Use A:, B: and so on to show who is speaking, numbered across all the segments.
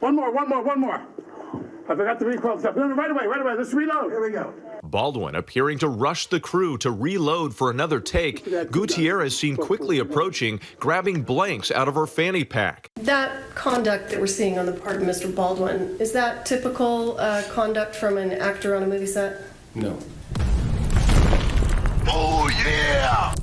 A: One more. I forgot to recoil stuff. No, right away. Let's reload. Here we go.
B: Baldwin appearing to rush the crew to reload for another take. Gutierrez seen quickly approaching, grabbing blanks out of her fanny pack.
C: That conduct that we're seeing on the part of Mr. Baldwin, is that typical conduct from an actor on a movie set?
A: No.
D: Oh, yeah!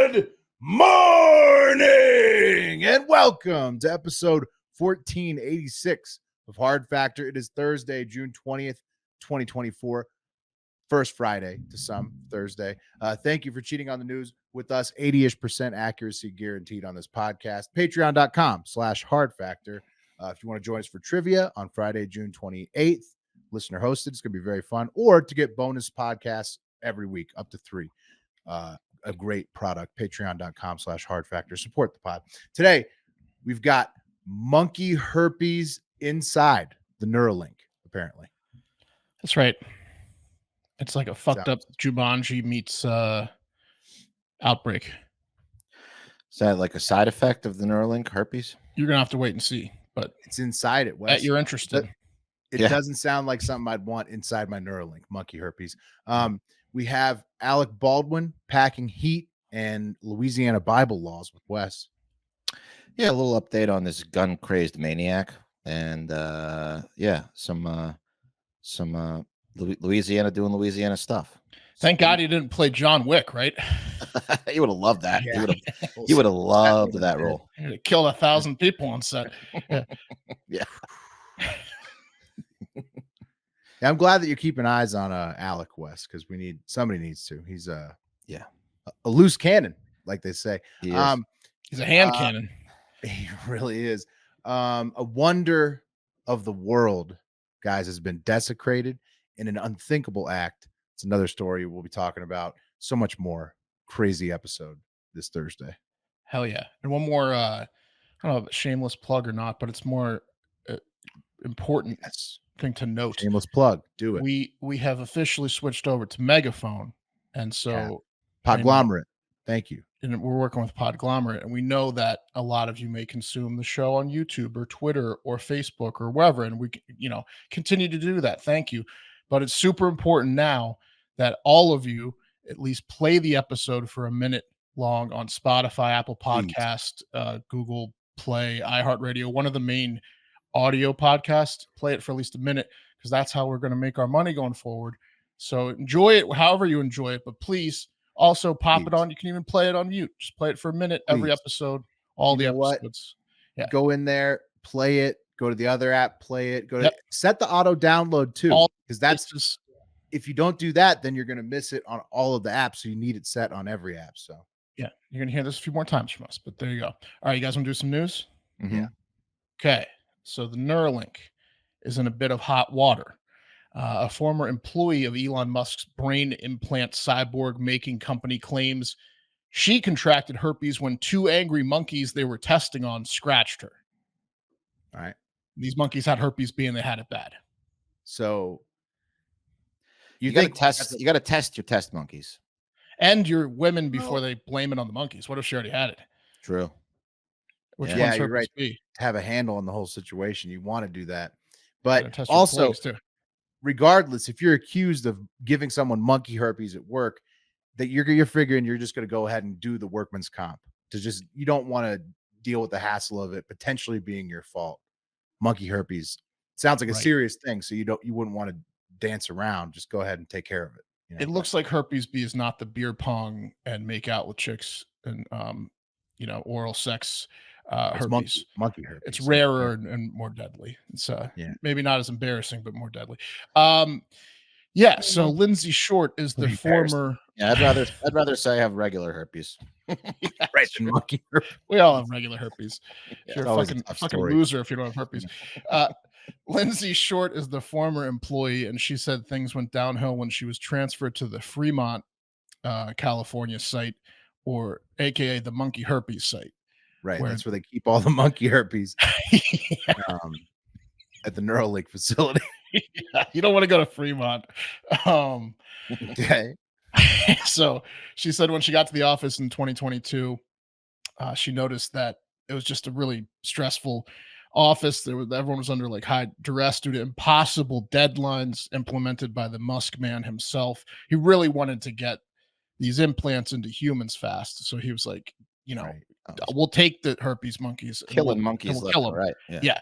E: Good morning and welcome to episode 1486 of Hard Factor. It is Thursday, June 20th, 2024. First Friday to some, Thursday. Thank you for cheating on the news with us. 80-ish% accuracy guaranteed on this podcast. Patreon.com/Hard Factor. If you want to join us for trivia on Friday, June 28th, listener hosted. It's going to be very fun. Or to get bonus podcasts every week, up to 3. A great product. Patreon.com/Hard Factor. Support the pod. Today, we've got monkey herpes inside the Neuralink, apparently.
F: That's right. It's like a fucked up Jumanji meets Outbreak.
G: Is that like a side effect of the Neuralink herpes?
F: You're going to have to wait and see, but
E: it's inside it, Wes.
F: You're interested.
E: It doesn't sound like something I'd want inside my Neuralink, monkey herpes. We have Alec Baldwin packing heat and Louisiana Bible laws with Wes.
G: Yeah, a little update on this gun-crazed maniac. And some Louisiana doing Louisiana stuff.
F: Thank God he didn't play John Wick, right?
G: He would have loved that.
E: Yeah.
G: He would have loved that role.
F: He'd have killed 1,000 people on set.
G: Yeah.
E: I'm glad that you're keeping eyes on Alec, West, because somebody needs to. He's a loose cannon, like they say.
F: He's a hand cannon.
E: He really is. A wonder of the world, guys, has been desecrated in an unthinkable act. It's another story we'll be talking about. So much more. Crazy episode this Thursday.
F: Hell yeah. And one more, I don't know if it's shameless plug or not, but it's more important thing to note.
E: Shameless plug. Do it.
F: We have officially switched over to Megaphone. And so
E: Podglomerate. Thank you.
F: And we're working with Podglomerate, and we know that a lot of you may consume the show on YouTube or Twitter or Facebook or wherever, and we, continue to do that. Thank you. But it's super important now that all of you at least play the episode for a minute long on Spotify, Apple Podcast, Google Play, iHeartRadio, one of the main audio podcasts. Play it for at least a minute, because that's how we're going to make our money going forward. So enjoy it however you enjoy it, but please also pop it on. You can even play it on mute. Just play it for a minute every episode, all the episodes. Yeah.
E: Go in there, play it, go to the other app, play it, set the auto download too. Because that's just, if you don't do that, then you're going to miss it on all of the apps. So you need it set on every app. So
F: yeah, you're going to hear this a few more times from us, but there you go. All right, you guys want to do some news?
E: Mm-hmm. Yeah.
F: Okay. So the Neuralink is in a bit of hot water. A former employee of Elon Musk's brain implant cyborg making company claims she contracted herpes when 2 angry monkeys they were testing on scratched her.
E: All right.
F: These monkeys had herpes B and they had it bad.
E: So
G: you got to test your test monkeys
F: and your women before they blame it on the monkeys. What if she already had it?
G: True.
F: Which one's
E: you're right.
F: B?
E: To have a handle on the whole situation, you want to do that. But also,
F: too.
E: Regardless, if you're accused of giving someone monkey herpes at work, that you're figuring you're just going to go ahead and do the workman's comp. You don't want to deal with the hassle of it potentially being your fault. Monkey herpes sounds like a serious thing, so you wouldn't want to dance around. Just go ahead and take care of it.
F: It looks like herpes B is not the beer pong and make out with chicks and oral sex herpes.
E: Monkey herpes.
F: It's rarer and more deadly. It's maybe not as embarrassing, but more deadly. So Lindsay Short is the former.
G: Yeah, I'd rather say I have regular herpes.
E: Right, than monkey herpes.
F: We all have regular herpes. You're a fucking loser if you don't have herpes. Lindsay Short is the former employee, and she said things went downhill when she was transferred to the Fremont, California site, or AKA the monkey herpes site.
E: Right, that's where they keep all the monkey herpes. at the Neuralink facility.
F: Yeah, you don't want to go to Fremont.
E: Okay.
F: So she said when she got to the office in 2022, she noticed that it was just a really stressful office. Everyone was under like high duress due to impossible deadlines implemented by the Musk man himself. He really wanted to get these implants into humans fast, so he was like,
E: Right.
F: we'll take the herpes monkeys, and
G: Killing
F: we'll
G: monkeys left
F: kill
G: and
F: them.
G: right. Yeah.
F: Yeah,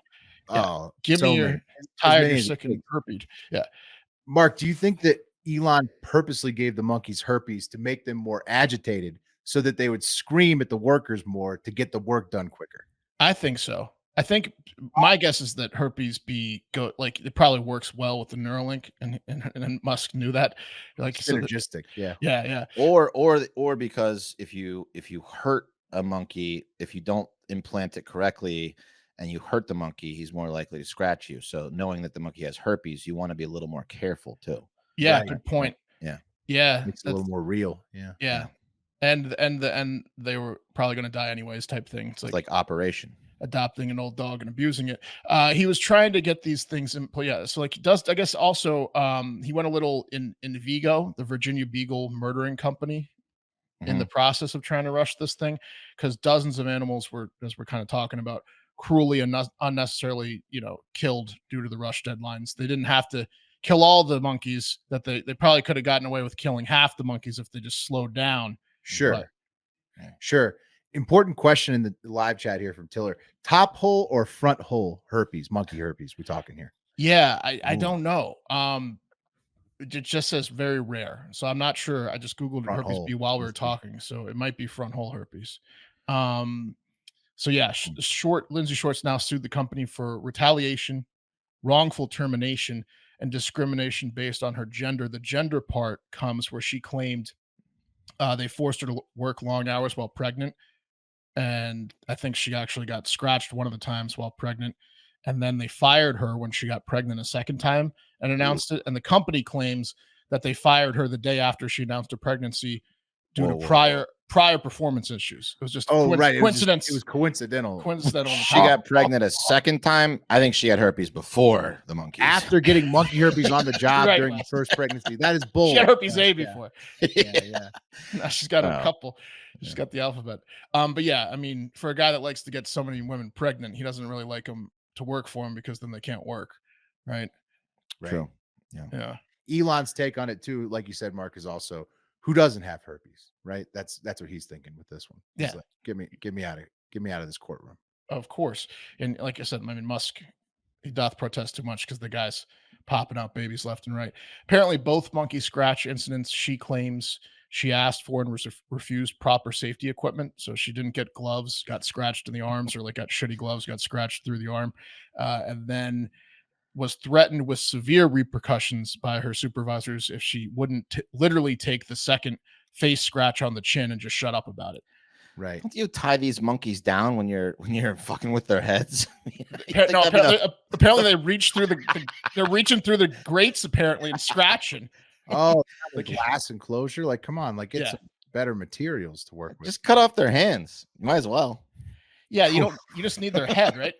F: yeah.
E: Oh,
F: Give
E: so
F: me your
E: many.
F: tired,
E: many
F: you're
E: as
F: sick,
E: it
F: and herpes. Yeah.
E: Mark, do you think that Elon purposely gave the monkeys herpes to make them more agitated so that they would scream at the workers more to get the work done quicker?
F: I think so. I think my guess is that herpes B it probably works well with the Neuralink, and Musk knew that. Like so that,
E: Synergistic. Yeah.
F: yeah.
G: Or because if you hurt a monkey, if you don't implant it correctly and you hurt the monkey, he's more likely to scratch you. So knowing that the monkey has herpes, you want to be a little more careful too.
F: Yeah,
E: Right.
F: good point.
G: Yeah.
F: Yeah.
E: Makes it a little more real. Yeah.
F: Yeah. And they were probably going to die anyways type thing. It's
G: It's like operation.
F: adopting an old dog and abusing it. He was trying to get these things in play. Yeah. So like he does, I guess also he went a little in Vigo, the Virginia Beagle murdering company, in the process of trying to rush this thing, because dozens of animals were, as we're kind of talking about, cruelly and unnecessarily, killed due to the rush deadlines. They didn't have to kill all the monkeys. That they probably could have gotten away with killing half the monkeys if they just slowed down.
E: Sure.
F: But-
E: Sure. Important question in the live chat here from Tiller. Top hole or front hole herpes, monkey herpes? We're talking here.
F: Yeah, I
E: Ooh.
F: don't know. It just says very rare, so I'm not sure. I just googled
E: Front
F: herpes
E: hole.
F: B while we were
E: Let's see.
F: talking, so it might be front hole herpes. So yeah, Lindsay Short's now sued the company for retaliation, wrongful termination, and discrimination based on her gender. The gender part comes where she claimed they forced her to work long hours while pregnant, and I think she actually got scratched one of the times while pregnant, and then they fired her when she got pregnant a second time and announced it. And the company claims that they fired her the day after she announced her pregnancy due to prior performance issues. It was just
E: right.
F: coincidence.
E: It was coincidental.
F: Coincidental.
G: She got pregnant a second time. I think she had herpes before the monkeys.
E: After getting monkey herpes on the job
F: Right,
E: during the
F: Wes.
E: first pregnancy. That is bull.
F: She had herpes A
E: Yeah.
F: before.
E: Yeah.
F: Now she's got a
G: Oh.
F: couple. She's got the alphabet. But yeah, I mean, for a guy that likes to get so many women pregnant, he doesn't really like them to work for him because then they can't work, right?
E: Right.
G: True.
F: Yeah.
E: Elon's take on it too, like you said, Mark, is also who doesn't have herpes, right? That's what he's thinking with this one. He's
F: Yeah.
E: like, get me out of this courtroom.
F: Of course. And like I said, I mean, Musk, he doth protest too much because the guy's popping out babies left and right. Apparently, both monkey scratch incidents, she claims she asked for and was refused proper safety equipment. So she didn't get gloves, got scratched in the arms, or like got shitty gloves, got scratched through the arm, and then was threatened with severe repercussions by her supervisors if she wouldn't literally take the second face scratch on the chin and just shut up about it.
E: Right.
G: Don't you tie these monkeys down when you're fucking with their heads?
F: No, apparently they reach through they're reaching through the grates apparently and scratching.
E: Oh, the glass enclosure. Like, come on, like get
F: Yeah.
E: some better materials to work with.
G: Just cut off their hands. You might as well.
F: Yeah, you just need their head, right?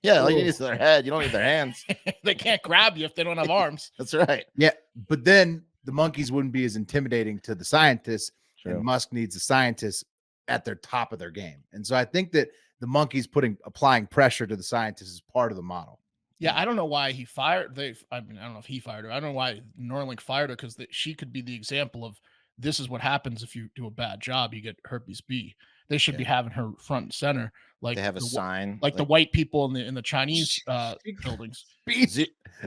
G: Yeah, all you need is their head. You don't need their hands.
F: They can't grab you if they don't have arms.
G: That's right.
E: Yeah, but then the monkeys wouldn't be as intimidating to the scientists,
G: True.
E: and Musk needs the scientists at their top of their game. And so I think that the monkeys applying pressure to the scientists is part of the model.
F: Yeah, I don't know why he fired. I don't know if he fired her. I don't know why Neuralink fired her, because she could be the example of this is what happens if you do a bad job. You get herpes B. They should be having her front and center, like
G: They have a sign.
F: like the white people in the Chinese buildings.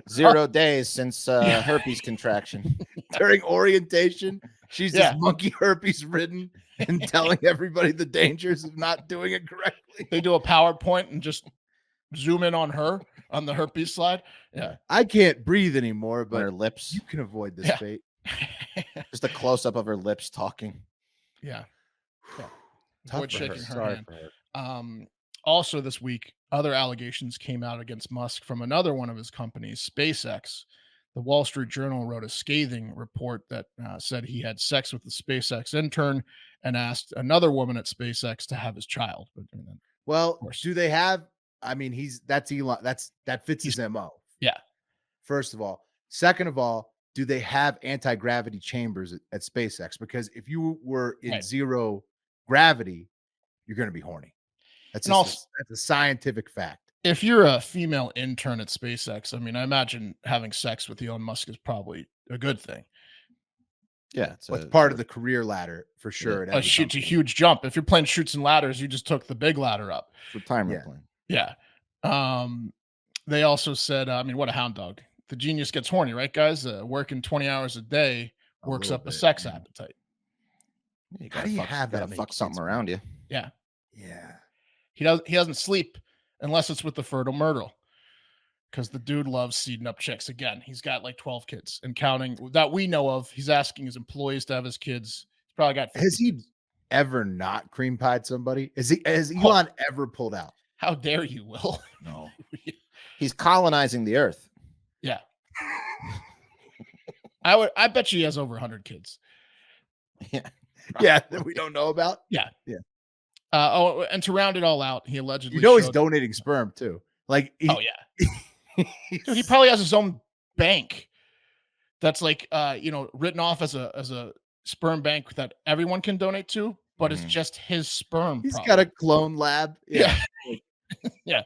G: 0 days since herpes contraction.
E: During orientation, she's
F: Yeah.
E: just monkey herpes ridden and telling everybody the dangers of not doing it correctly.
F: They do a PowerPoint and just zoom in on her on the herpes slide. Yeah.
E: I can't breathe anymore,
G: But her
E: but
G: lips.
E: you can avoid this
F: Yeah.
E: fate.
G: Just a close up of her lips talking.
F: Yeah.
E: Tough
F: Avoid
E: for her.
F: shaking her
E: Sorry
F: hand.
E: for her.
F: Also this week, other allegations came out against Musk from another one of his companies, SpaceX. The Wall Street Journal wrote a scathing report that said he had sex with the SpaceX intern and asked another woman at SpaceX to have his child. But
E: Well,
F: course.
E: do they have I mean, that's Elon. That fits his MO.
F: Yeah.
E: First of all. Second of all, do they have anti-gravity chambers at SpaceX? Because if you were in zero gravity, you're going to be horny. That's a scientific fact.
F: If you're a female intern at SpaceX, I mean, I imagine having sex with Elon Musk is probably a good thing.
G: Yeah,
E: it's part of the career ladder for sure.
F: Yeah. It's a huge jump. If you're playing Chutes and Ladders, you just took the big ladder up.
G: Retirement plan.
F: Yeah. They also said, I mean, what a hound dog. The genius gets horny, right, guys? Working 20 hours a day works up a sex appetite.
E: How do you have that?
G: Fuck something around you.
F: Yeah.
E: Yeah.
F: He doesn't sleep unless it's with the fertile myrtle. Because the dude loves seeding up chicks. Again, he's got like 12 kids and counting that we know of. He's asking his employees to have his kids. He's probably got 50
E: Has he ever not cream pied somebody? Has Elon ever pulled out?
F: How dare you, Will?
G: No. He's colonizing the earth.
F: Yeah. I bet you he has over 100 kids.
G: Yeah.
E: Yeah, that we don't know about.
F: Yeah.
E: Yeah.
F: And to round it all out, he allegedly
E: he's donating sperm too. Like
F: oh yeah. Dude, he probably has his own bank that's like written off as a sperm bank that everyone can donate to, but it's just his sperm.
E: He's got a clone lab.
F: Yeah. Yeah.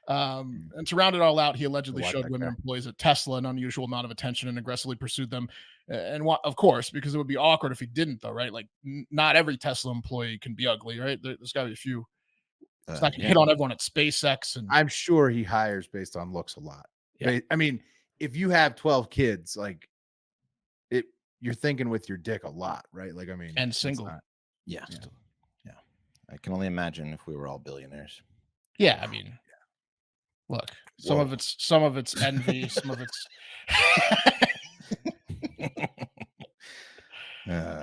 F: And to round it all out, he allegedly showed women employees at Tesla an unusual amount of attention and aggressively pursued them. And of course, because it would be awkward if he didn't, though, right? Like, not every Tesla employee can be ugly, right? There's got to be a few. It's not going to hit on everyone at SpaceX. And
E: I'm sure he hires based on looks a lot. Yeah. I mean, if you have 12 kids, like you're thinking with your dick a lot, right? Like, I mean,
F: and single.
G: Yeah. I can only imagine if we were all billionaires.
F: Yeah. I mean, look, some of it's envy, some of it's.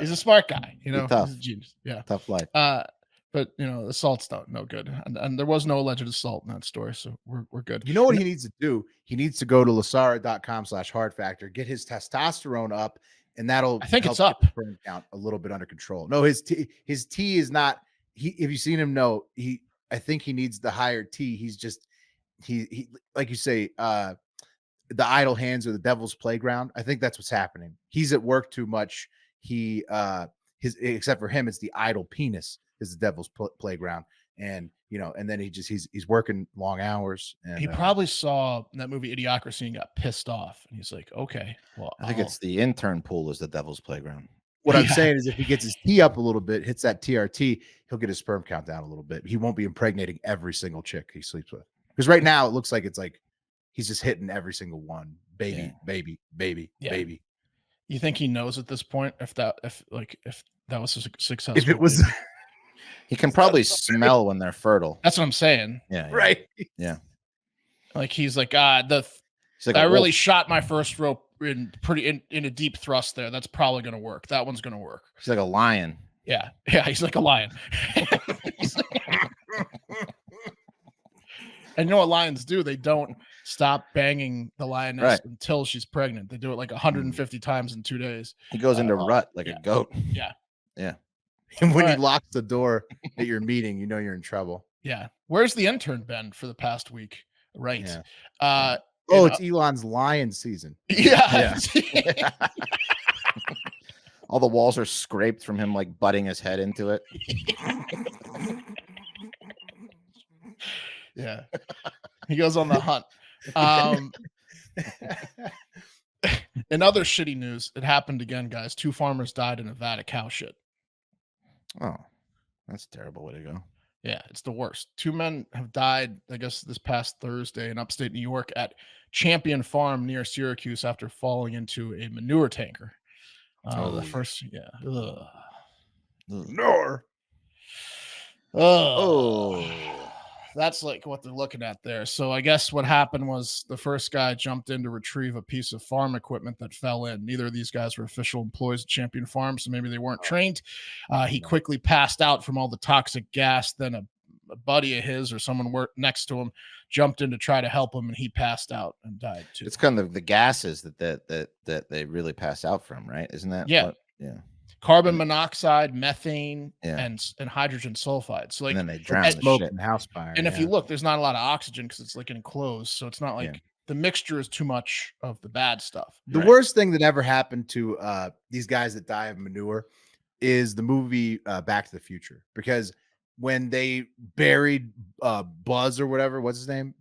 F: He's a smart guy,
G: tough.
F: He's a genius. Yeah.
G: Tough life.
F: But assault's no good, and there was no alleged assault in that story, so we're good.
E: You know what he needs to do? He needs to go to lasara.com/hard factor, get his testosterone up, and that'll
F: I think
E: help
F: it's up.
E: the sperm count a little bit under control. No, his T is not. If you've seen him, no, I think he needs the higher T. He's just he like you say, the idle hands are the devil's playground. I think that's what's happening. He's at work too much. Except for him, it's the idle penis is the devil's playground. And, and then he's working long hours. And
F: he probably saw that movie Idiocracy and got pissed off. And he's like, okay, well,
G: I think it's the intern pool is the devil's playground.
E: What I'm saying is if he gets his T up a little bit, hits that TRT, he'll get his sperm count down a little bit. He won't be impregnating every single chick he sleeps with. Because right now it looks like it's like he's just hitting every single one. Baby.
F: You think he knows at this point if that was a successful?
E: If it was,
G: he can probably smell when they're fertile.
F: That's what I'm saying.
G: Yeah.
E: Right.
G: Yeah.
F: Like he's like,
G: He's like
F: I really shot my first rope in a deep thrust there. That's probably going to work. That one's going to work.
G: He's like a lion.
F: Yeah. Yeah. He's like a lion. And you know what lions do? They don't stop banging the lioness until she's pregnant. They do it like 150 times in 2 days.
G: He goes into rut like a goat.
F: Yeah.
G: Yeah.
E: And when he locks the door at your meeting, you're in trouble.
F: Yeah. Where's the intern been for the past week? Right.
E: Yeah. It's Elon's lion season.
F: Yeah.
G: All the walls are scraped from him like butting his head into it.
F: Yeah. He goes on the hunt. In other shitty news, it happened again, guys. 2 farmers died in Nevada cow shit.
G: Oh, that's a terrible way to go.
F: Yeah, it's the worst. 2 men have died, I guess, this past Thursday in upstate New York at Champion Farm near Syracuse after falling into a manure tanker. The first, yeah.
E: Manure.
F: That's like what they're looking at there. So I guess what happened was the first guy jumped in to retrieve a piece of farm equipment that fell in. Neither of these guys were official employees at Champion Farm, so maybe they weren't trained. He quickly passed out from all the toxic gas. Then a buddy of his or someone worked next to him jumped in to try to help him, and he passed out and died too.
G: It's kind of the gases that they really pass out from, right? Isn't that?
F: Yeah.
G: Yeah.
F: carbon monoxide, methane,
G: Yeah.
F: and hydrogen sulfide. So like,
G: And then they drown the
E: Smoke
G: shit.
E: and house fire.
F: and if
E: yeah.
F: you look, there's not a lot of oxygen because it's like enclosed. So it's not like
G: Yeah.
F: the mixture is too much of the bad stuff.
E: The worst thing that ever happened to these guys that die of manure is the movie Back to the Future, because when they buried Buzz or whatever, what's his name?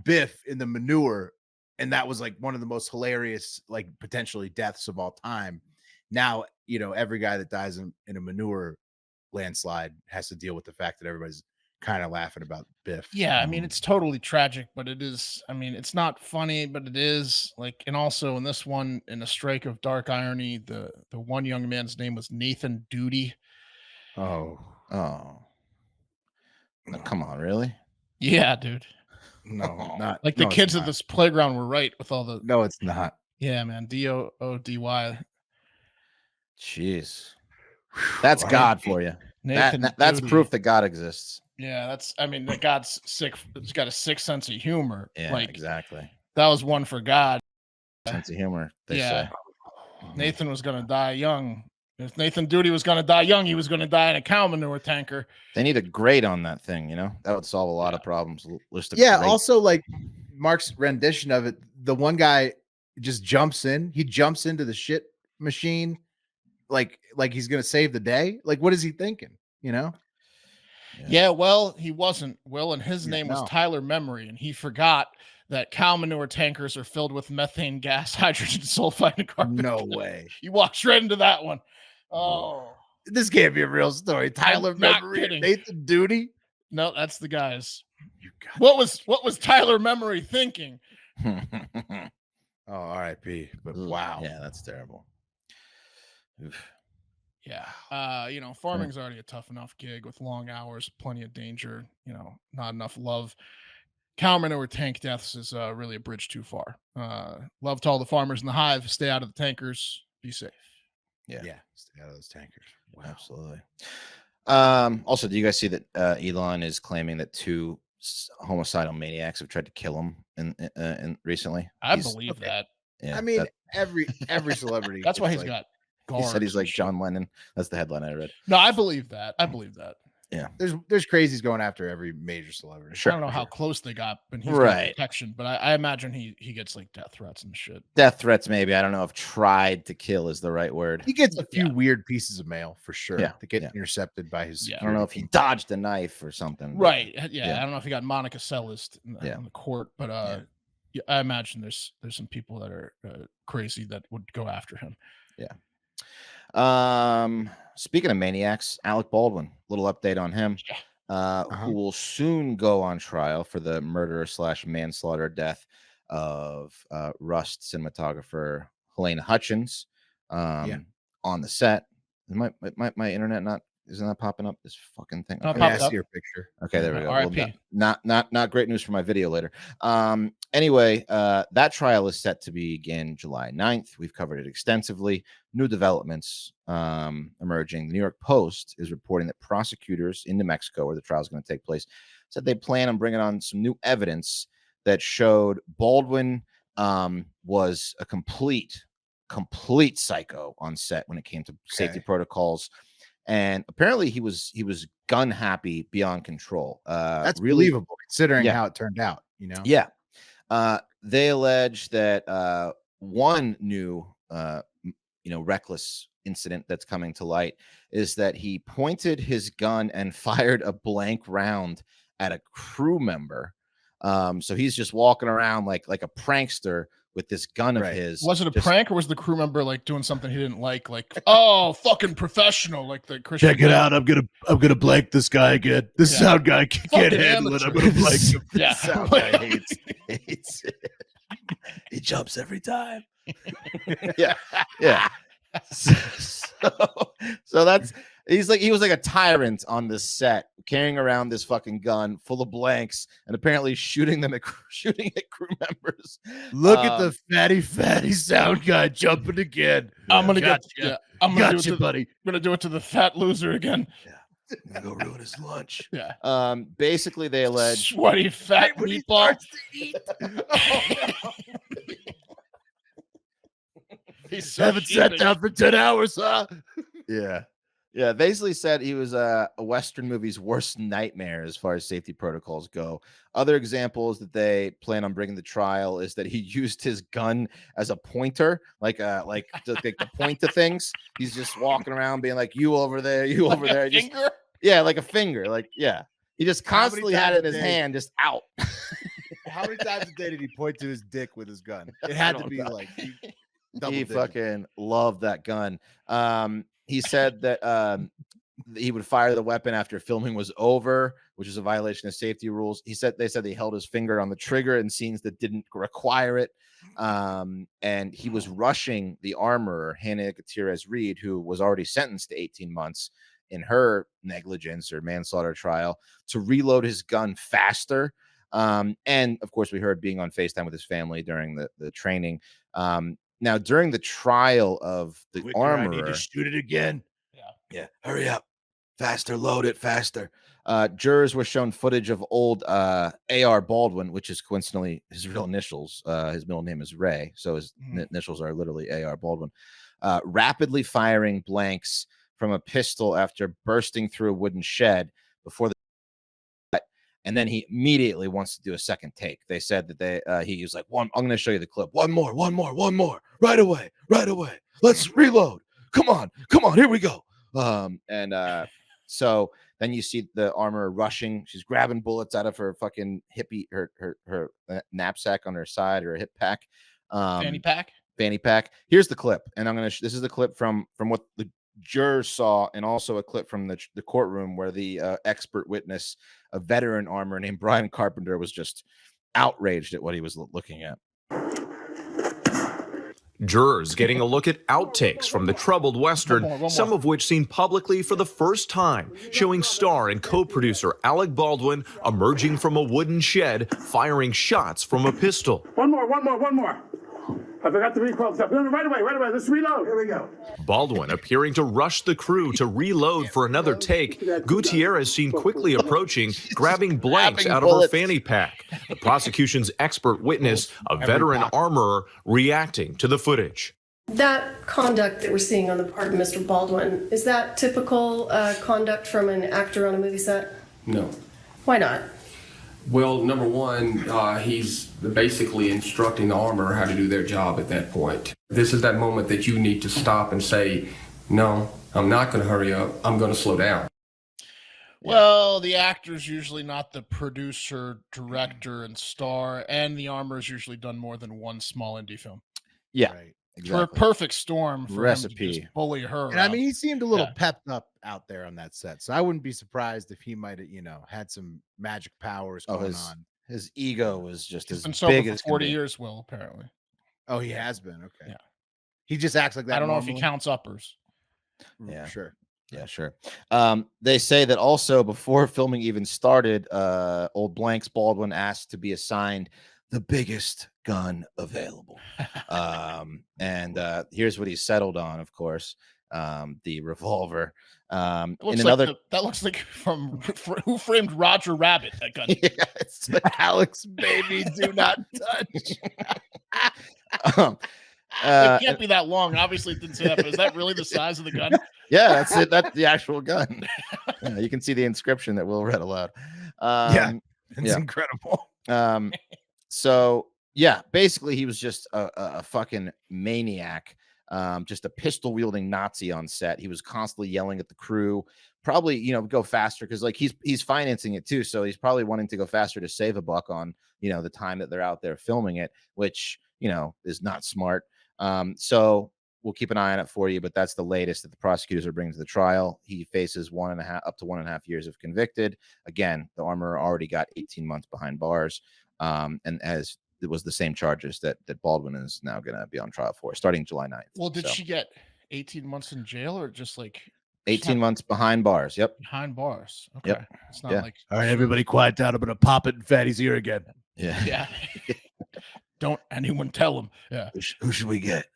E: Biff in the manure, and that was like one of the most hilarious, like potentially deaths of all time. Now, every guy that dies in a manure landslide has to deal with the fact that everybody's kind of laughing about Biff.
F: Yeah, I mean, it's totally tragic, but it is, I mean, it's not funny, but it is like, and also in this one, in a strike of dark irony, the one young man's name was Nathan Duty.
E: Oh,
G: Come on, really?
F: Yeah, dude.
E: no, not
F: Like the
E: no, it's
F: kids at
E: not.
F: this playground were right with all the,
E: No, it's not.
F: yeah, man, Doody.
G: Jeez. That's
E: Right.
G: God for you.
F: Nathan
G: That's
F: Duty.
G: proof that God exists.
F: Yeah, that's, I mean, that God's sick. He's got a sick sense of humor.
G: Yeah,
F: like
G: exactly.
F: that was one for God.
G: Sense of humor, they
F: Yeah.
G: say.
F: Nathan was gonna die young. If Nathan Duty was gonna die young, he was gonna die in a cow manure tanker.
G: They need a grate on that thing, that would solve a lot of problems. Just a
E: Yeah,
G: grate.
E: also like Mark's rendition of it, the one guy just jumps in, he jumps into the shit machine like he's gonna save the day. Like, what is he thinking?
F: Yeah, well, he wasn't. Will, and his
E: Yeah,
F: name was
E: no.
F: Tyler Memory, and he forgot that cow manure tankers are filled with methane gas, hydrogen sulfide, and carbon.
E: No way.
F: He walks right into that one. Oh
E: This can't be a real story. Tyler
F: not
E: Memory,
F: kidding.
E: Nathan Duty.
F: no, that's the guys.
E: You got
F: What was Tyler Memory thinking?
E: Oh, R.I.P. But wow.
G: Yeah, that's terrible. Oof.
F: Yeah. Farming's already a tough enough gig with long hours, plenty of danger, not enough love. Cow manure tank deaths is really a bridge too far. Love to all the farmers in the hive. Stay out of the tankers. Be safe.
G: Yeah,
E: Stay out of those tankers. Wow.
G: absolutely. Also, do you guys see that Elon is claiming that 2 homicidal maniacs have tried to kill him in recently?
F: I believe that.
G: Yeah,
E: I mean, every celebrity.
F: That's why
E: it's
F: he's
E: like,
F: got
G: he
F: guards.
G: said he's
F: and
G: like
F: shit.
G: John Lennon. That's the headline I read.
F: No, I believe that. I believe that.
E: There's crazies going after every major celebrity.
F: I don't know how close they got, but he's got
G: Right.
F: protection. But I imagine he gets like death threats and shit.
G: Death threats, maybe. I don't know if tried to kill is the right word.
E: He gets a few weird pieces of mail for sure.
G: Yeah,
E: That get
G: yeah.
E: intercepted by his.
F: Yeah.
G: I don't know if he dodged a knife or something. but-
F: Right. Yeah.
G: Yeah.
F: I don't know if he got Monica Seles in the court, but yeah, I imagine there's some people that are crazy that would go after him.
G: Speaking of maniacs, Alec Baldwin, little update on him. Who will soon go on trial for the murder/manslaughter death of Rust cinematographer Helena Hutchins on the set. My internet isn't that popping up? This fucking thing.
F: No, it
G: Okay.
F: popped
E: I
F: up.
E: see your picture.
G: Okay, there we go.
F: RIP.
G: Well, not great news for my video later. Anyway, that trial is set to begin July 9th. We've covered it extensively. New developments emerging. The New York Post is reporting that prosecutors in New Mexico, where the trial is going to take place, said they plan on bringing on some new evidence that showed Baldwin was a complete psycho on set when it came to safety protocols. And apparently he was gun happy beyond control.
E: That's
G: really
E: believable considering how it turned out.
G: Yeah. They allege that one new reckless incident that's coming to light is that he pointed his gun and fired a blank round at a crew member. So he's just walking around like a prankster with this gun of his.
F: Was it a prank or was the crew member like doing something he didn't like oh, fucking professional, like the Christian?
D: Check it out. I'm gonna blank this guy again. This sound guy can't
F: Fucking
D: handle it. I'm
F: amateur.
D: gonna blank him.
F: Yeah.
G: Sound guy hates it.
D: He jumps every time.
G: Yeah. So that's he was like a tyrant on this set, carrying around this fucking gun full of blanks and apparently shooting at crew members.
D: Look at the fatty sound guy jumping again.
F: I'm gonna
D: Gotcha.
F: I'm gonna
D: Gotcha,
F: do it
D: buddy.
F: I'm gonna do it to the fat loser again.
D: I'm gonna go ruin his lunch.
F: Yeah.
G: Basically they allege
F: Sweaty fat
D: When he
F: meatball.
D: starts to eat. Haven't sat down for 10 hours, huh?
G: Yeah. Yeah, basically said he was a Western movie's worst nightmare as far as safety protocols go. Other examples that they plan on bringing to trial is that he used his gun as a pointer, to point to things. He's just walking around being like, "You over there, you
F: Like
G: over
F: a
G: there." Just,
F: finger?
G: yeah, like a finger. Like, yeah. He just
E: How many
G: constantly had
E: times
G: it in his
E: a day?
G: hand, just out.
E: How many times a day did he point to his dick with his gun? It had to
G: don't
E: be
G: know.
E: like
G: He fucking loved that gun. He said that he would fire the weapon after filming was over, which is a violation of safety rules. They said he held his finger on the trigger in scenes that didn't require it. And he was rushing the armorer, Hannah Gutierrez-Reed, who was already sentenced to 18 months in her negligence or manslaughter trial, to reload his gun faster. And of course, we heard being on FaceTime with his family during the training. Now, during the trial of the
D: Quicker, I need
G: armorer,
D: to shoot it again.
G: yeah, hurry up, faster, load it faster. Jurors were shown footage of old A.R. Baldwin, which is coincidentally his real initials. His middle name is Ray, so his initials are literally A.R. Baldwin. Rapidly firing blanks from a pistol after bursting through a wooden shed before the. And then he immediately wants to do a second take. They said that he was like, I'm going to show you the clip. One more, right away. Let's reload. Come on, here we go. So then you see the armor rushing. She's grabbing bullets out of her fucking her knapsack on her side, or a hip pack.
F: Fanny pack.
G: Here's the clip, and this is the clip from what the jurors saw, and also a clip from the courtroom where the expert witness, a veteran armorer named Brian Carpenter, was just outraged at what he was looking at.
B: Jurors getting a look at outtakes from the troubled Western,
F: One more.
B: some of which seen publicly for the first time, showing star and co-producer Alec Baldwin emerging from a wooden shed, firing shots from a pistol.
A: One more. I forgot to recoil stuff. No, right away. Let's reload. Here we go.
B: Baldwin appearing to rush the crew to reload for another take. Gutierrez seen quickly approaching, grabbing blanks out of her fanny pack. The prosecution's expert witness, a veteran armorer, reacting to the footage.
C: That conduct that we're seeing on the part of Mr. Baldwin, is that typical conduct from an actor on a movie set?
H: No.
C: Why not?
H: Well, number one, he's basically instructing the armorer how to do their job at that point. This is that moment that you need to stop and say, no, I'm not going to hurry up. I'm going to slow down.
F: Well, the actor's usually not the producer, director, and star, and the armorer's usually done more than one small indie film.
G: Yeah,
E: right.
F: For a perfect storm for him to
G: Recipe.
F: just bully her.
E: And I
F: around.
E: mean, he seemed a little pepped up out there on that set, so I wouldn't be surprised if he might have, had some magic powers going on.
G: His ego was just
F: He's
G: as
F: been sober
G: big
F: for
G: as
F: 40 years, Will, apparently.
E: Oh, he has been. Okay.
F: Yeah.
E: He just acts like that.
F: I don't know if he
E: normally?
F: counts uppers.
G: Yeah.
E: Sure.
G: Yeah, sure. They say that also before filming even started, old Blanks Baldwin asked to be assigned the biggest gun available. And here's what he settled on, of course, the revolver.
F: That looks like from Who Framed Roger Rabbit, that gun.
G: Yeah, it's
E: Alex, baby, do not touch.
F: It can't be that long. Obviously, it didn't say that, but is that really the size of the gun?
G: Yeah, that's it. That's the actual gun. Yeah, you can see the inscription that Will read aloud.
E: It's incredible.
G: So yeah, basically he was just a fucking maniac, just a pistol wielding Nazi on set. He was constantly yelling at the crew, probably, go faster, because like he's financing it too. So he's probably wanting to go faster to save a buck on, the time that they're out there filming it, which, is not smart. So we'll keep an eye on it for you, but that's the latest that the prosecutors are bringing to the trial. He faces up to 1.5 years if convicted. Again, the armorer already got 18 months behind bars. And as it was the same charges that Baldwin is now going to be on trial for starting July 9th.
F: Well, did she get 18 months in jail or just like
G: 18 months behind bars? Yep.
F: Behind bars. Okay.
G: Yep.
F: It's not like.
D: All right, everybody quiet down. I'm going to pop it in Fatty's ear again.
G: Yeah.
F: Yeah. Don't anyone tell him. Yeah.
G: Who should we get?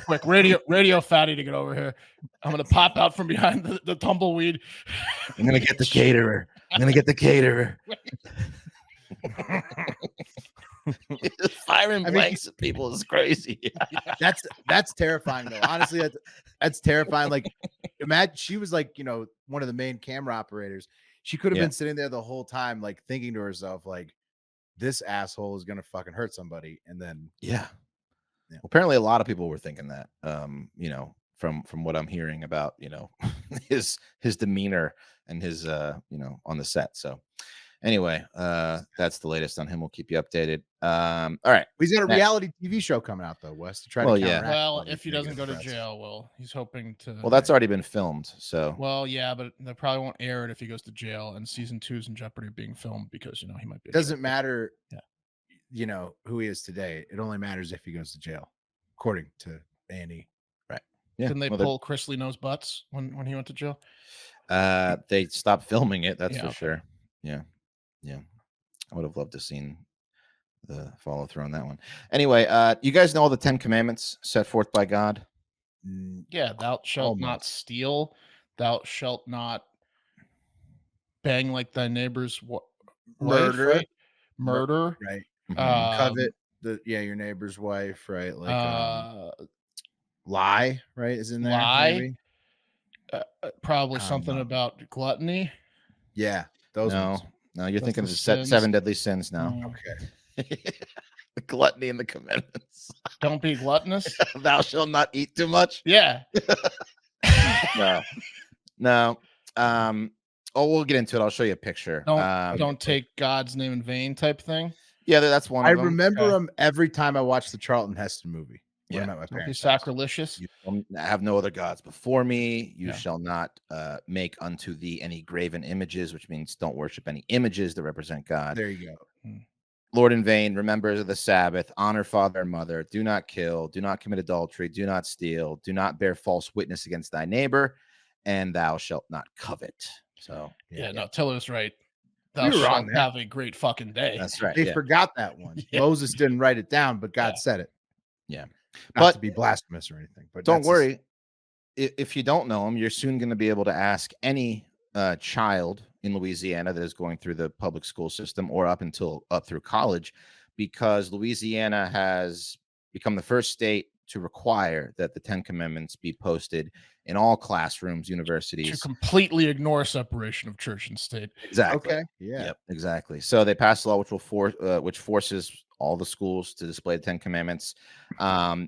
F: Quick, radio Fatty to get over here. I'm going to pop out from behind the tumbleweed.
G: I'm going to get the caterer. Firing
E: I mean-
G: blanks at people is crazy.
E: That's terrifying though. Honestly, that's terrifying. Like, imagine she was like, one of the main camera operators. She could have
G: Yeah.
E: been sitting there the whole time, like thinking to herself, like, this asshole is gonna fucking hurt somebody. And then
G: Yeah.
E: Yeah.
G: Apparently a lot of people were thinking that, from what I'm hearing about, his demeanor and his, on the set. So anyway, that's the latest on him. We'll keep you updated. All right.
E: he's got a
G: Next.
E: reality TV show coming out though, Wes, to try
G: Well,
E: to
G: yeah.
E: counteract.
F: Well,
E: all these
F: if he doesn't go
E: negative
F: to
E: press.
F: jail, well, he's hoping to.
G: Well, that's already been filmed. So
F: Well, yeah, but they probably won't air it if he goes to jail. And season 2 is in jeopardy of being filmed because he might be.
E: It doesn't matter,
F: Yeah.
E: who he is today. It only matters if he goes to jail, according to Annie.
G: yeah.
F: Didn't they
G: well,
F: pull Chris Leno's butts when he went to jail?
G: they stopped filming it. That's
F: Yeah,
G: for
F: okay.
G: sure. Yeah. I would have loved to seen the follow through on that one. Anyway, you guys know all the 10 commandments set forth by God?
F: Yeah, thou shalt not
E: Almost.
F: steal. Thou shalt not bang like thy neighbor's
E: Murder.
F: wife, right? Murder.
E: Right.
G: Mhm.
E: Covet your neighbor's wife, right? Like lie, right? Is in there.
F: lie.
E: Maybe?
F: Probably
E: I don't
F: something
E: know.
F: about gluttony.
E: Yeah. Those
G: No,
E: ones.
G: no, you're
F: That's
G: thinking
F: the
G: of the
F: sins.
G: 7 deadly sins now.
F: Mm,
E: Okay.
G: The gluttony and the commandments.
F: Don't be gluttonous.
G: Thou shalt not eat too much.
F: Yeah.
G: No. We'll get into it. I'll show you a picture.
F: Don't take God's name in vain type thing.
G: Yeah, that's one
E: I
G: of them.
E: remember
F: Okay.
E: him every time I watched the Charlton Heston movie. when
G: Yeah.
E: I'm at my
F: Don't be
E: parents' house.
F: sacrilegious.
G: You shall have no other gods before me. You
F: Yeah.
G: shall not make unto thee any graven images, which means don't worship any images that represent God.
E: There you go.
G: Lord in vain, remember the Sabbath, honor father and mother, do not kill, do not commit adultery, do not steal, do not bear false witness against thy neighbor, and thou shalt not covet. So
F: Yeah, no, Tiller's right. Thou
E: We were
F: shalt
E: wrong there.
F: have a great fucking day.
G: that's right.
E: They
G: Yeah.
E: forgot that one.
F: Yeah.
E: Moses didn't write it down, but God
F: Yeah.
E: said it.
G: Yeah.
E: Not
G: But-
E: to be blasphemous or anything. But
G: Don't
E: that's
G: worry. If you don't know them, you're soon going to be able to ask any child in Louisiana that is going through the public school system or up through college, because Louisiana has become the first state to require that the 10 Commandments be posted in all classrooms,
F: To
G: universities.
F: completely ignore separation of church and state.
G: Exactly.
E: Okay. Yeah.
G: Yep, exactly. So they passed a law which forces all the schools to display the 10 Commandments.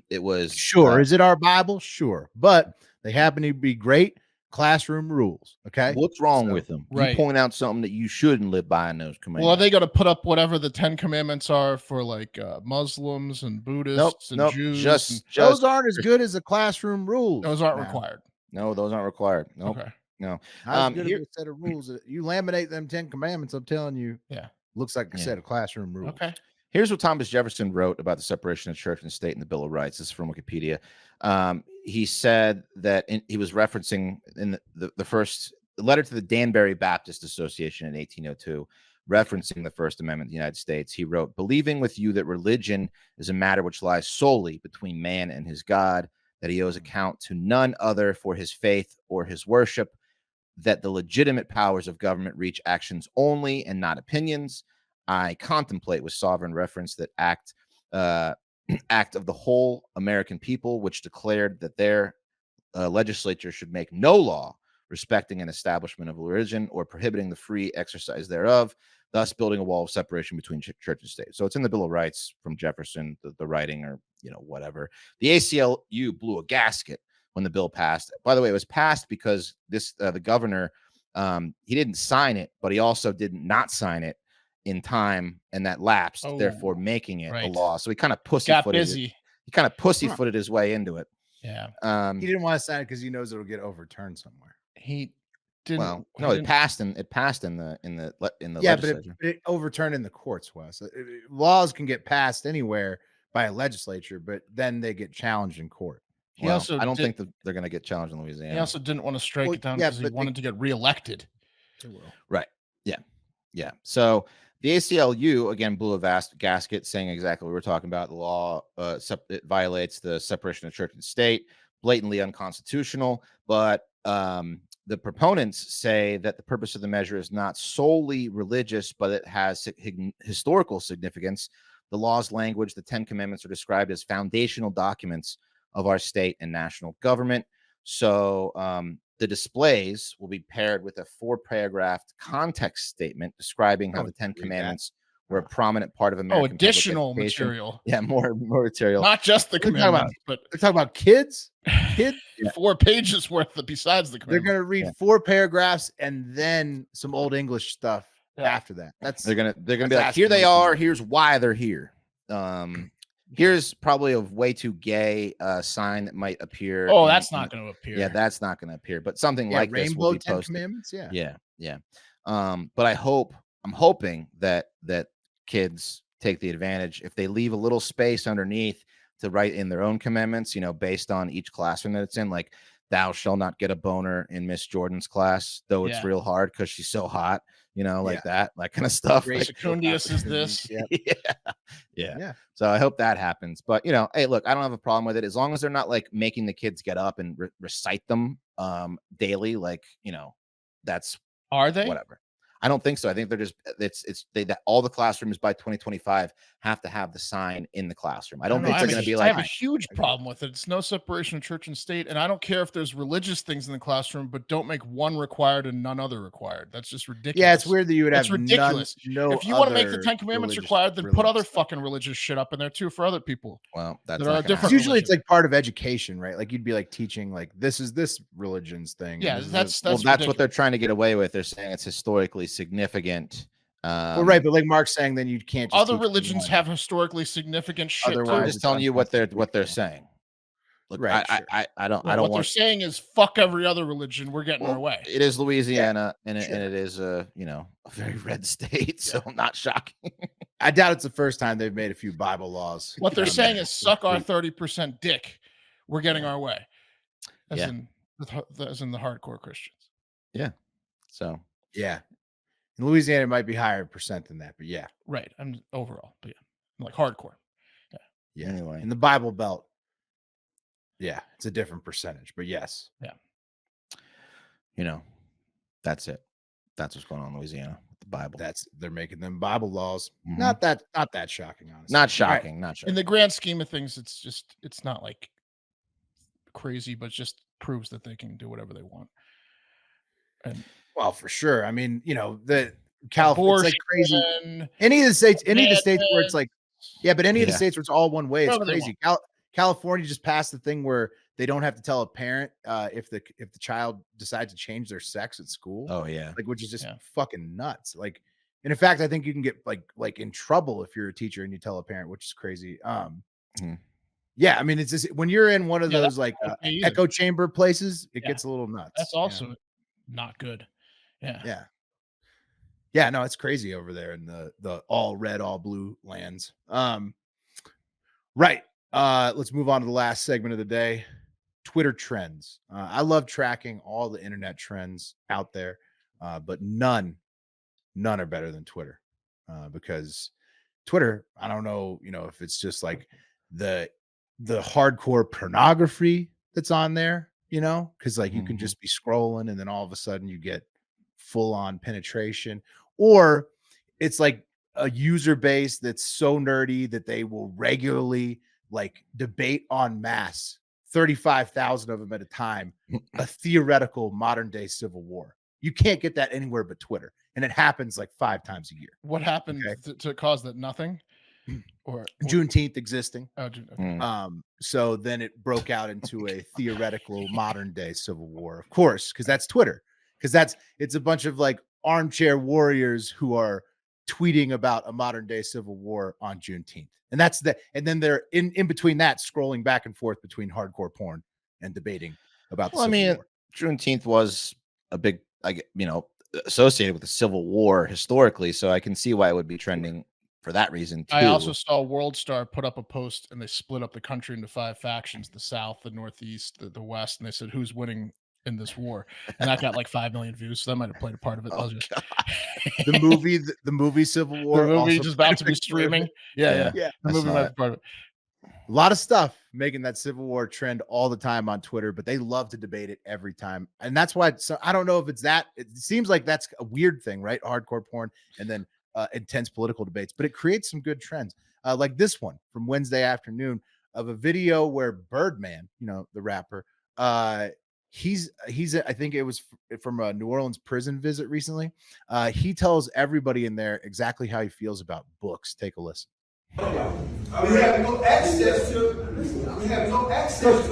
G: It was
E: Sure. Is it our Bible? Sure. But they happen to be great classroom rules. Okay.
G: what's wrong
E: So-
G: with them?
F: Right.
G: You point out something that you shouldn't live by in those commandments.
F: Well, are they going to put up whatever the 10 Commandments are for like Muslims and Buddhists and
G: nope.
F: Jews?
G: Just
E: Those aren't as good as the classroom rules.
F: those aren't
E: now.
F: required.
G: no, those aren't required. Nope.
F: Okay.
E: Not as good
G: here-
E: as a set of rules. You laminate them 10 commandments, I'm telling you.
F: Yeah.
E: Looks like a
G: Yeah.
E: set of classroom rules.
F: Okay.
G: Here's what Thomas Jefferson wrote about the separation of church and state in the Bill of Rights. This is from Wikipedia. He said that he was referencing in the first letter to the Danbury Baptist Association in 1802, referencing the First Amendment of the United States. He wrote, "Believing with you that religion is a matter which lies solely between man and his God, that he owes account to none other for his faith or his worship, that the legitimate powers of government reach actions only and not opinions. I contemplate with sovereign reference that act of the whole American people, which declared that their legislature should make no law respecting an establishment of religion or prohibiting the free exercise thereof, thus building a wall of separation between church and state." So it's in the Bill of Rights from Jefferson, the writing, or whatever. The ACLU blew a gasket when the bill passed. By the way, it was passed because the governor, he didn't sign it, but he also did not sign it in time, and that lapsed, therefore making it a
F: right.
G: law. So he kind of
F: Got
G: pussyfooted
F: busy.
G: He kind of pussyfooted his way into it.
F: Yeah.
E: He didn't want to sign it because he knows it'll get overturned somewhere.
F: He didn't.
G: Well,
F: he
G: no, it
F: didn't-
G: passed in the
E: Yeah, but
G: legislature.
E: it overturned in the courts, Wes. Laws can get passed anywhere by a legislature, but then they get challenged in court.
F: He
G: Well,
F: also
G: I don't
F: did-
G: think that they're going to get challenged in Louisiana.
F: He also didn't want to strike
E: Well,
F: it down
E: yeah,
F: because he
E: but they-
F: wanted to get reelected.
G: Right. Yeah. So the ACLU again blew a vast gasket, saying exactly what we're talking about. The law it violates the separation of church and state, blatantly unconstitutional. But the proponents say that the purpose of the measure is not solely religious, but it has historical significance. The law's language, the 10 Commandments, are described as foundational documents of our state and national government. So the displays will be paired with a 4-paragraph context statement describing how the 10 Commandments were a prominent part of American public
F: additional
G: education.
F: material.
G: Yeah, more material.
F: Not just the
E: What are you talking
F: commandments, but
E: They're talking about kids. Kids.
F: 4 pages worth of besides the
E: They're
F: commandments.
E: gonna read 4 paragraphs and then some old English stuff after that.
G: They're gonna be
E: that's
G: like, here
E: asking
G: they
E: way too
G: are.
E: much.
G: Here's why they're here. Here's probably a way too gay sign that might appear.
F: Oh, that's not going to appear.
G: Yeah, that's not going to appear. But something like this will
E: Rainbow
G: be
E: 10
G: posted.
E: Commandments. Yeah.
G: Yeah. But I'm hoping that kids take the advantage if they leave a little space underneath to write in their own commandments, based on each classroom that it's in. Like, thou shall not get a boner in Miss Jordan's class, though it's real hard because she's so hot, like that kind of stuff. Like,
F: Secundius is this.
G: yeah. So I hope that happens. But hey, look, I don't have a problem with it as long as they're not like making the kids get up and recite them daily. Like, that's
F: Are they?
G: whatever. I don't think so. I think they're just that all the classrooms by 2025 have to have the sign in the classroom. I don't think they're going to be like,
F: I have a huge problem with it. It's no separation of church and state, and I don't care if there's religious things in the classroom, but don't make one required and none other required. That's just ridiculous.
E: Yeah, it's weird that you would have
F: It's ridiculous.
E: No,
F: if you want to make the
E: other
F: 10 Commandments
E: religious-
F: required, then put other
E: religious stuff.
F: fucking religious shit up in there too for other people.
G: well, that's
F: There
G: not
F: are
G: gonna
F: different
G: happen.
E: Usually it's like part of education, right? Like you'd be like teaching, like this is this religion's thing.
F: Yeah,
E: and this is
F: that's
G: Well, that's what
F: ridiculous.
G: they're trying to get away with. They're saying it's historically significant.
E: well, right, but like Mark's saying, then you can't. Just
F: Other
E: teach them
F: religions
E: one.
F: have historically significant shit.
E: Otherwise,
F: too.
G: I'm just
E: it's
G: telling you what they're
E: unconstitutional.
G: saying. Look,
E: Right,
G: I
E: sure.
G: don't
F: What they're
G: want.
F: saying is fuck every other religion. We're getting our way.
G: It is Louisiana, and
E: sure.
G: it is a very red state, so not shocking.
E: I doubt it's the first time they've made a few Bible laws.
F: What they're
E: down
F: saying
E: there.
F: is suck our 30% dick. We're getting our way. As
G: Yeah.
F: in the hardcore Christians.
G: So
E: Yeah, in Louisiana, it might be higher percent than that, but yeah,
F: Right. I'm overall, but yeah. Like hardcore.
E: yeah.
G: Anyway.
E: In the Bible Belt, yeah, it's a different percentage, but yes.
G: that's it. That's what's going on in Louisiana with the Bible.
E: They're making them Bible laws.
G: Mhm.
E: Not that shocking, honestly.
G: Not
E: Right.
G: shocking. Not
F: In
G: shocking.
F: the grand scheme of things, it's not like crazy, but just proves that they can do whatever they want. And
E: Well, for sure. I mean, the California, it's like crazy.
F: abortion,
E: Any of the states where it's like, yeah, but any of the
G: Yeah.
E: states where it's all one way, it's
F: Whatever they
E: crazy. California just passed the thing where they don't have to tell a parent if the child decides to change their sex at school.
G: Oh yeah.
E: Like, which is just
F: Yeah.
E: fucking nuts. Like, and in fact, I think you can get like in trouble if you're a teacher and you tell a parent, which is crazy.
G: Mhm.
E: Yeah, I mean, it's just when you're in one of
F: Yeah,
E: those like
F: not okay either.
E: echo chamber places, it
F: Yeah.
E: gets a little nuts.
F: that's
E: Yeah.
F: also not good. Yeah.
E: Yeah, no, it's crazy over there in the all red, all blue lands. Right. Let's move on to the last segment of the day. Twitter trends. I love tracking all the internet trends out there, but none are better than Twitter. Because Twitter, I don't know, if it's just like the hardcore pornography that's on there, because like you can
G: Mhm.
E: just be scrolling and then all of a sudden you get full on penetration, or it's like a user base that's so nerdy that they will regularly like debate en masse, 35,000 of them at a time, a theoretical modern day civil war. You can't get that anywhere but Twitter, and it happens like 5 times a year.
F: What happened
E: Okay.
F: to cause that? Nothing. Or
E: Juneteenth existing.
F: okay.
G: Mm.
E: So then it broke out into a theoretical modern day civil war, of course, because that's Twitter. Because it's a bunch of like armchair warriors who are tweeting about a modern day civil war on Juneteenth. And and then they're in between that scrolling back and forth between hardcore porn and debating about the
G: Well, I
E: Civil
G: mean,
E: War.
G: Juneteenth was a big, associated with the Civil War historically, so I can see why it would be trending for that reason too.
F: I also saw World Star put up a post and they split up the country into 5 factions: the South, the Northeast, the West, and they said who's winning in this war, and that got like 5 million views. So that might have played a part of it.
G: Oh,
F: Just,
G: God.
E: The movie Civil War.
F: the movie
E: also
F: just about to be
E: played a part of
F: streaming.
E: it.
F: Yeah.
E: Yeah.
F: The
G: I
F: movie
G: saw
F: might
G: it.
F: be part of it.
E: A lot of stuff making that Civil War trend all the time on Twitter, but they love to debate it every time. And that's why I don't know if it's that. It seems like that's a weird thing, right? Hardcore porn and then intense political debates, but it creates some good trends. Like this one from Wednesday afternoon of a video where Birdman, the rapper, he's I think it was from a New Orleans prison visit recently. He tells everybody in there exactly how he feels about books. Take a listen.
I: We have no access to.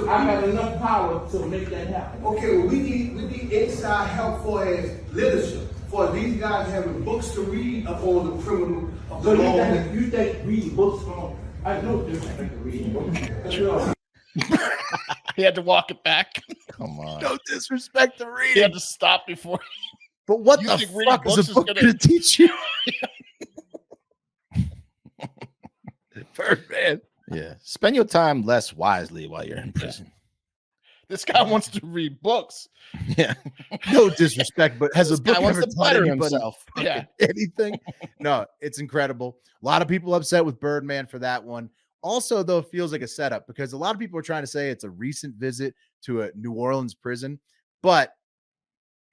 I: I have enough power to make that happen. Okay, well, we need inside help for as leadership. For these guys having books to read upon the criminal of the law. You think reading books from? I know different than reading books.
F: He had to walk it back.
G: Come on.
E: No disrespect to
F: He
E: reading.
F: had to stop before.
E: But what
F: You
E: the
F: think reading
E: fuck is
F: books
E: a
F: is
E: book
F: gonna-
E: going to teach you? Birdman.
G: Yeah. Spend your time less wisely while you're in prison.
F: This guy wants to read books.
G: Yeah.
E: No disrespect, but has
G: This
E: a
G: guy
E: book
G: wants
E: ever
G: to
E: taught
G: better
E: anybody
G: himself.
F: Yeah.
E: anything? No, it's incredible. A lot of people upset with Birdman for that one. Also, though, it feels like a setup because a lot of people are trying to say it's a recent visit to a New Orleans prison. But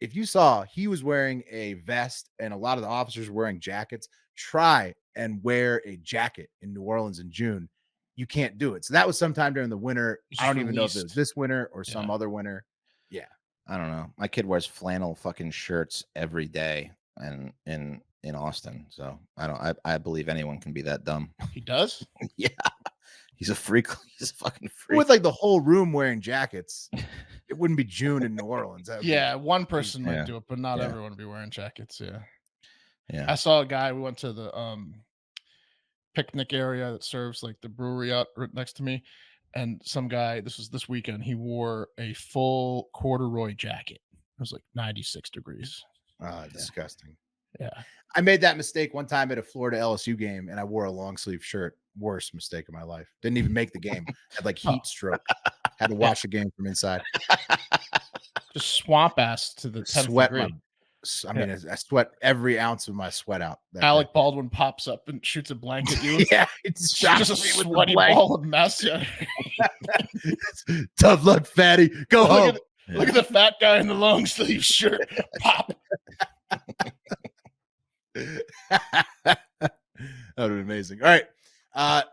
E: if you saw, he was wearing a vest and a lot of the officers were wearing jackets. Try and wear a jacket in New Orleans in June. You can't do it. So that was sometime during the winter.
F: It's
E: I don't even know if it was
F: released.
E: this winter or some other winter. Yeah.
G: I don't know. My kid wears flannel fucking shirts every day and in Austin. So I believe anyone can be that dumb.
F: He does?
G: Yeah. He's a freak. He's a fucking freak.
E: With like the whole room wearing jackets, it wouldn't be June in New Orleans. That would be-
F: Yeah, one person might
G: Yeah.
F: do it, but not
G: Yeah.
F: everyone would be wearing jackets. Yeah.
G: Yeah.
F: I saw a guy, we went to the picnic area that serves like the brewery out right next to me. And some guy, this was this weekend, he wore a full corduroy jacket. It was like 96 degrees.
E: Disgusting.
F: Yeah.
E: I made that mistake one time at a Florida LSU game and I wore a long sleeve shirt. Worst mistake of my life. Didn't even make the game. Had like heat stroke. Had to watch the game from inside.
F: Just swamp ass to the 10th
E: Sweat
F: degree.
E: I sweat every ounce of my sweat out. that
F: Alec
E: day.
F: Baldwin pops up and shoots a blanket at you.
E: Yeah, it's
F: Just a sweaty ball of mess. Yeah.
E: Tough luck, fatty. Go home.
F: Look at the fat guy in the long sleeve shirt. Pop.
E: That would be amazing. All right.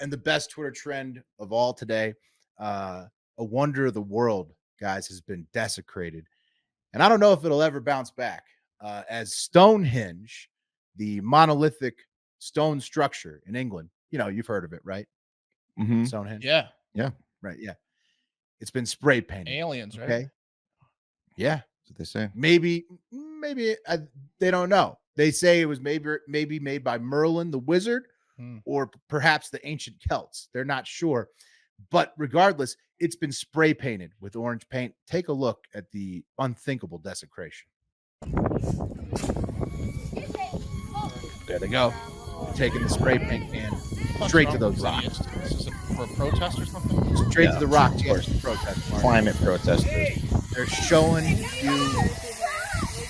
E: And the best Twitter trend of all today, a wonder of the world, guys, has been desecrated. And I don't know if it'll ever bounce back. As Stonehenge, the monolithic stone structure in England, you've heard of it, right?
G: Mhm.
E: Stonehenge.
F: Yeah.
E: Right. Yeah. It's been spray painted.
F: Aliens, right?
E: Okay. Yeah.
G: That's what they say.
E: Maybe they don't know. They say it was maybe made by Merlin the wizard or perhaps the ancient Celts. They're not sure. But regardless, it's been spray painted with orange paint. Take a look at the unthinkable desecration. There they go. Taking the spray paint can straight to those rocks.
F: This is for a protest or something?
E: Straight
G: Yeah,
E: to the rocks.
G: of
E: Yes,
G: course.
E: protest. Mark.
G: Climate protesters.
E: They're showing you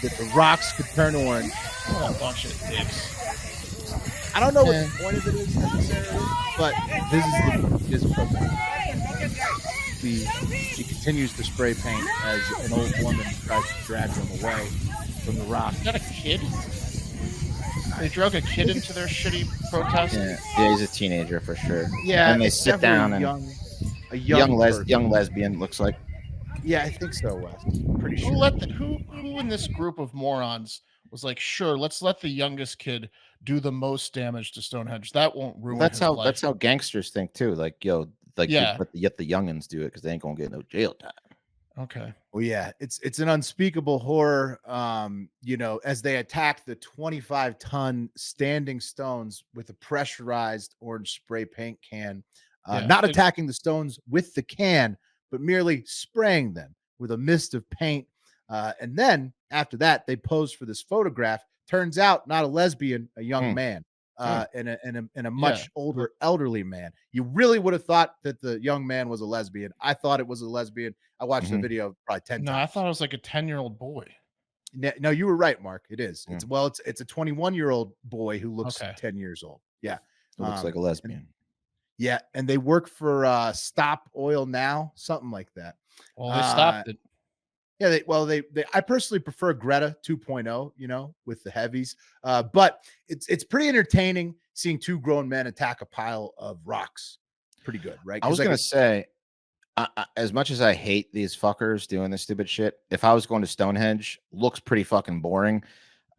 E: that the rocks could turn orange.
F: What a bunch of dicks.
E: I don't know what the point of it is necessarily, but this is a protest. She continues to spray paint as an old woman tries to drag them away from the rock.
F: Is that a kid? They drug a kid into their shitty protest?
G: Yeah, he's a teenager for sure.
E: Yeah,
G: And they
E: it's
G: sit
E: definitely
G: down and
E: a young person.
G: young lesbian looks like.
E: Yeah, I think so, Wes. Pretty
F: Who
E: sure.
F: let who in this group of morons was like, sure, let's let the youngest kid do the most damage to Stonehenge. That won't ruin
G: That's
F: his life.
G: that's how gangsters think too. Like, yo,
F: Yeah.
G: but yet the youngins do it because they ain't gonna get no jail time.
F: Okay.
E: Well, yeah, it's an unspeakable horror. As they attack the 25-ton standing stones with a pressurized orange spray paint can,
F: Yeah.
E: not attacking the stones with the can, but merely spraying them with a mist of paint. And then after that, they pose for this photograph. Turns out, not a lesbian, a young man, and a much older elderly man. You really would have thought that the young man was a lesbian. I thought it was a lesbian. I watched the video probably 10
F: No, I
E: times.
F: thought it was like a 10-year-old boy.
E: No, you were right, Mark. It is. It's a 21-year-old boy who looks
F: Okay.
E: 10 years old. Yeah.
G: It looks like a lesbian.
E: Yeah, and they work for Stop Oil Now, something like that.
F: Well, they stopped it.
E: Yeah, I personally prefer Greta 2.0, you know, with the heavies. But it's pretty entertaining seeing two grown men attack a pile of rocks. Pretty good, right?
G: I was gonna say, as much as I hate these fuckers doing this stupid shit, if I was going to Stonehenge, looks pretty fucking boring.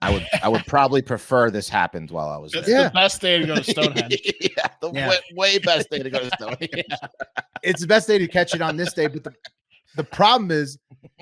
G: I would probably prefer this happened while I was
F: It's
G: there.
F: the best day to go to Stonehenge.
G: Way best day to go to Stonehenge.
E: It's the best day to catch it on this day, but the problem is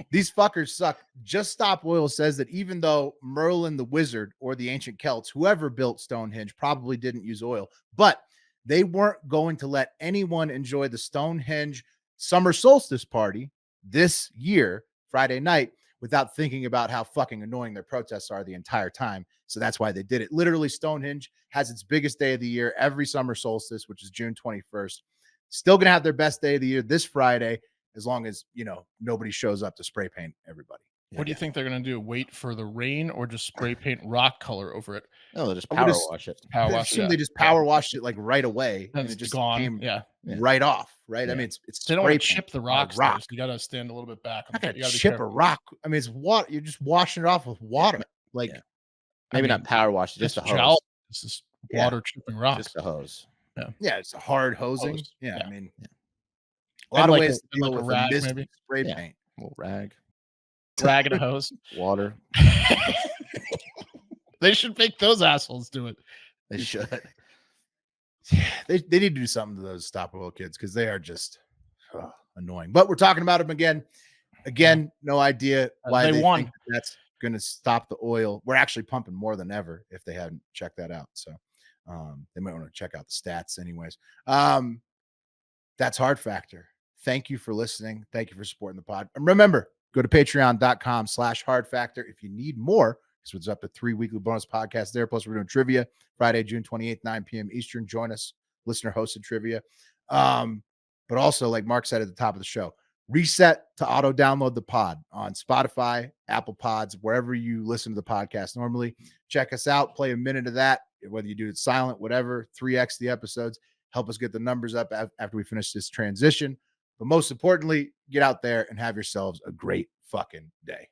E: these fuckers suck. Just Stop Oil says that even though Merlin the Wizard or the ancient Celts, whoever built Stonehenge, probably didn't use oil, but they weren't going to let anyone enjoy the Stonehenge summer solstice party this year, Friday night, without thinking about how fucking annoying their protests are the entire time. So that's why they did it. Literally, Stonehenge has its biggest day of the year every summer solstice, which is June 21st. Still going to have their best day of the year this Friday, as long as, you know, nobody shows up to spray paint everybody.
F: What do you think they're going to do? Wait for the rain or just spray paint rock color over it?
G: No, they'll just power wash it.
F: Power wash,
E: They just power washed it like right away, and
F: It's
E: it just
F: gone.
E: came
F: Yeah.
E: right off, right?
F: Yeah.
E: I mean, it's
F: They don't want to
E: spray
F: chip
E: paint
F: the
E: on a
F: rocks.
E: rock.
F: So you got to stand a little bit back.
E: Not gonna
F: You gotta be
E: chip a
F: careful.
E: rock. I mean, it's water. You're just washing it off with water. Like,
G: Maybe not power wash, just a
F: It's
G: hose.
F: gel. This is water chipping rocks.
G: Just a hose.
E: yeah, it's a hard hosing.
F: Hose.
E: Yeah,
F: Yeah.
E: I mean, a
F: And
E: lot of
F: like
E: ways
F: a-
E: to deal
F: like a
E: with
F: rag,
E: a mist
F: maybe?
E: spray
G: Yeah.
E: paint.
G: A little rag,
F: Rag and a hose.
G: water.
F: They should make those assholes do it.
G: They should.
E: They need to do something to those Stop Oil kids because they are just annoying. But we're talking about them again. Again, no idea why
F: They
E: they
F: won.
E: think that's going to stop the oil. We're actually pumping more than ever if they hadn't checked that out. So they might want to check out the stats anyways. That's Hard Factor. Thank you for listening. Thank you for supporting the pod. And remember, go to patreon.com/hard factor if you need more. This was up to 3 weekly bonus podcasts there. Plus, we're doing trivia Friday, June 28th, 9 p.m. Eastern. Join us, listener hosted trivia. But also, like Mark said at the top of the show, reset to auto download the pod on Spotify, Apple Pods, wherever you listen to the podcast normally. Check us out, play a minute of that, whether you do it silent, whatever, 3x the episodes. Help us get the numbers up after we finish this transition. But most importantly, get out there and have yourselves a great fucking day.